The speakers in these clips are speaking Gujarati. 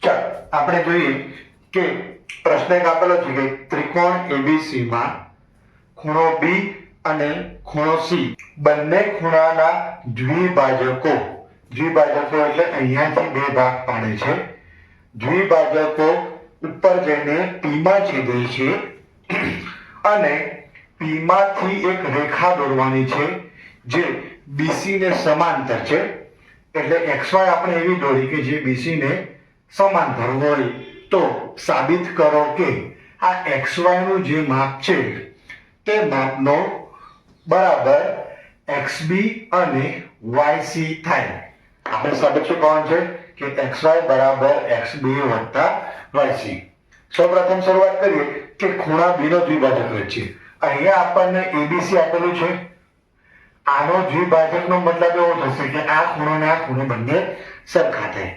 ચાલો આપણે જોઈએ કે પ્રશ્ન એક આપેલો છે કે ત્રિકોણ ABC માં ખૂણો B અને ખૂણો C બંને ખૂણાના દ્વિભાજકો એટલે અહીંયાથી બે ભાગ પાડે છે. દ્વિભાજકો ઉપર જઈને P માં છેદે છે અને P માંથી એક રેખા દોરવાની છે જે BC ને સમાંતર છે. એટલે XY આપણે એવી દોરી કે જે BC ને સમાંતર હોય. તો સાબિત કરો કે આ XY નું જે માપ છે તે માપનો બરાબર XB અને YC થાય. આપણે સાબિત શું કરવાનું છે કે XY બરાબર XB વત્તા YC. સૌપ્રથમ શરૂઆત કરીએ કે ખૂણા B નો દ્વિભાજક છે. અહીંયા આપણને ABC આપેલું છે. આનો દ્વિભાજકનો મતલબ એવો થશે કે આ ખૂણો અને આ ખૂણો બંને સરખા થાય.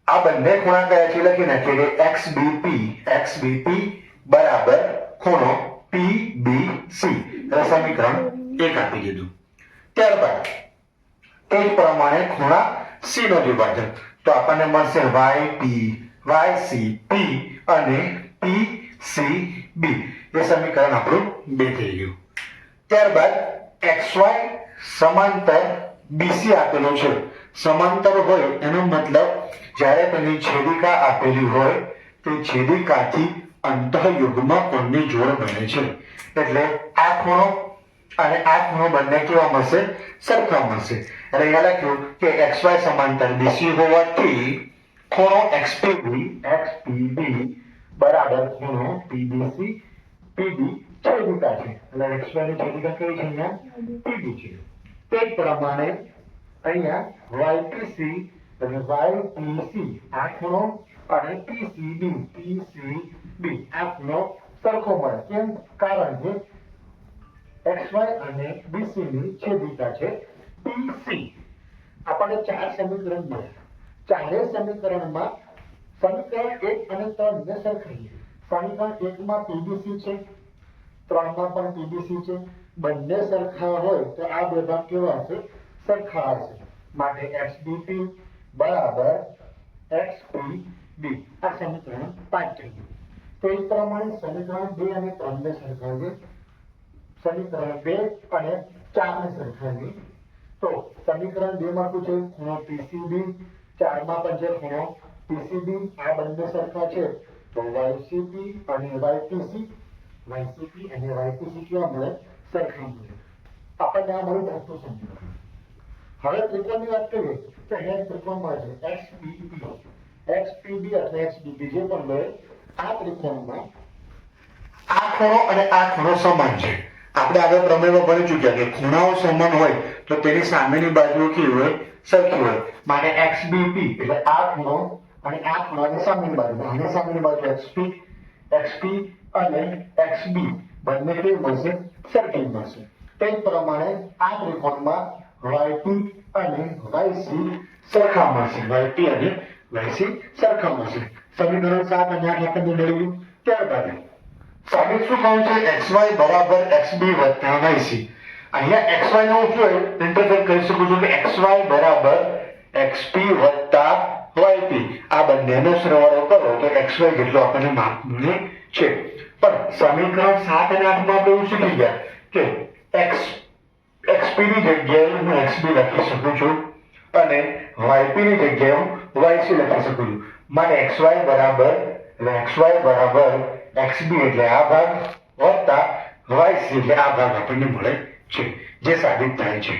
આ બંને ખૂણા કયા છે લખી નાખીએ કે XBP બરાબર ખૂણો PBC. સમીકરણ 1 આપી દીધું. ત્યારબાદ એ જ પ્રમાણે ખૂણા C નો દ્વિભાજક તો આપણને મળશે YCP અને PCB. એ સમીકરણ આપણું 2 થઈ ગયું. ત્યારબાદ XY સમાંતર BC આપેલો છે. સમાંતર હોય એનો મતલબ જ્યારે તેની છેદિકા આપેલી હોય તે છેદિકાથી અંતઃયુગ્મ કોણની જોડ બને છે. એટલે આ ખૂણો અને આ ખૂણો બંને કેવા મળશે? સરખા મળશે. એટલે અહીંયા લખ્યું કે XY સમાંતર BC હોવાથી ખૂણો XPB બરાબર ખૂણો PBC PB છેદિકા છે. એટલે XY ની છેદિકા કઈ છે? અહીંયા PB છે. તે જ પ્રમાણે અહીંયા YPC અને YPC આ ખૂણો અને PCB આ ખૂણો સરખો મળે. કેમ? કારણ કે XY અને BC ની છેદિકા છે PC. આપણને 4 સમીકરણ મળ્યા. ચારે સમીકરણમાં સમીકરણ 1 અને 3 ને સરખાવીએ. સમીકરણ 1 માં PBC છે, 3 માં પણ PBC છે. બંને સરખા હોય તો આ બે ભાગ કેવા હશે? સરખા હશે. માટે XBP બરાબર XPB. આ સમીકરણ 5 થઈ ગયું. તો એ પ્રમાણે સમીકરણ 2 અને 3 ને સરખાવીએ. સમીકરણ 2 અને 4 ને સરખાવીએ. તો સમીકરણ 2 માં શું છે? ખૂણો PCB. 4 માં પણ છે ખૂણો PCB. આ બંને સરખા છે તો YCP અને YPC કેવા મળે? સરખા મળે. આપણને આ મળ્યું ચોથું સમીકરણ. હવે ત્રિકોણની વાત કરીએ તો અહીંયા ત્રિકોણ મળે છે XPB અથવા XBB જે પણ લે. આ ત્રિકોણમાં આ ખૂણો અને આ ખૂણો સમાન છે. આપણે આગળ પ્રમેયમાં ભણી ચૂક્યા કે ખૂણાઓ સમાન હોય તો તેની સામેની બાજુઓ કેવી હોય? સરખી હોય. માટે XBP એટલે આ ખૂણો અને આ ખૂણાની સામેની બાજુ. આની સામેની બાજુ XP અને XB બંને કેવી મળશે? સરખી મળશે. તે જ પ્રમાણે આ ત્રિકોણમાં YP અને YC સરખા મળશે. YP અને YC સરખા મળશે. સમીકરણ 7 અને 8 આપણને મળી ગયું. ત્યારબાદ સાબિત શું કહું છે? XY બરાબર XB વત્તા YC. અહીંયા XY નો હું શું ઇન્ટરફેર કરી શકું છું કે XY બરાબર XP વત્તા YP. આ બંનેનો સરવાળો કરો તો XY જેટલો આપણને માપ મળે છે. પણ સમીકરણ 7 અને 8 માં આપણે એવું શીખી ગયા કે XP ની જગ્યાએ હું XB લખી શકું છું અને YP ની જગ્યાએ હું YC લખી શકું છું. માટે XY બરાબર XB એટલે આ ભાગ વત્તા YC એટલે આ ભાગ આપણને મળે છે, જે સાબિત થાય છે.